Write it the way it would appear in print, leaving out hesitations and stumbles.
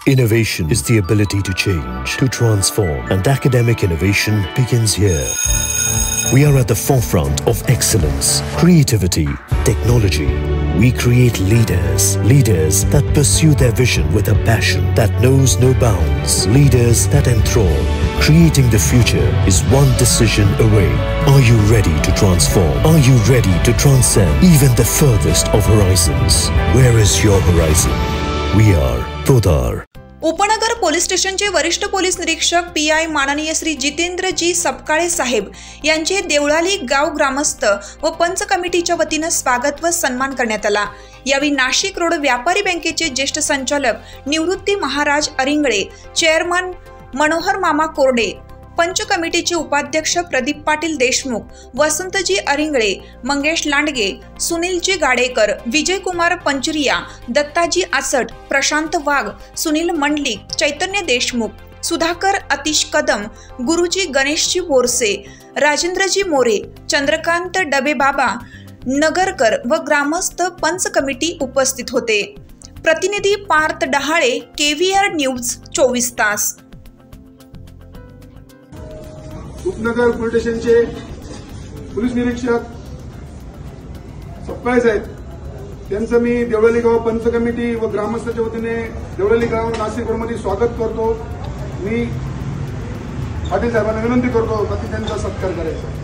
Innovation is the ability to change, to transform, and academic innovation begins here. We are at the forefront of excellence, creativity, technology. We create leaders that pursue their vision with a passion that knows no bounds, leaders that enthrall. Creating the future is one decision away. Are you ready to transform? Are you ready to transcend even the furthest of horizons? Where is your horizon? We are Podar. उपनगर police स्टेशनचे वरिष्ठ police निरीक्षक PI माननीय श्री जितेंद्र जी सबकाळे साहेब यांचे देवळाली गाव ग्रामस्थ व पंच कमिटीच्या वतीने स्वागत व सन्मान करण्यात आला। यावेळी नाशिक रोड व्यापारी बँकेचे ज्येष्ठ संचालक निवृत्ती महाराज अरिंगळे, चेअरमन मनोहर मामा कोरडे, पंच कमिटीचे उपाध्यक्ष प्रदीप पाटील देशमुख, वसंतजी अरिंगळे, मंगेश लांडगे, सुनीलजी गाडेकर, विजयकुमार पंचरिया, दत्ताजी आसट, प्रशांत वाघ, सुनील मंडलिक, चैतन्य देशमुख, सुधाकर अतिश कदम, गुरुजी गणेशजी बोरसे, राजेंद्रजी मोरे, चंद्रकांत डबेबाबा नगरकर व ग्रामस्थ पंच कमिटी उपस्थित होते। प्रतिनिधी पार्थ डहाळे, KVR न्यूज 24 तास। उपनगर पोलीस स्टेशनचे पोलीस निरीक्षक सबकाळे साहेब त्यांचं मी देवळाली गाव पंच कमिटी व ग्रामस्थांच्या वतीने देवळाली गाव नाशिक रोडमध्ये स्वागत करतो। मी पाटील साहेबांना विनंती करतो की त्यांचा सत्कार करायचा।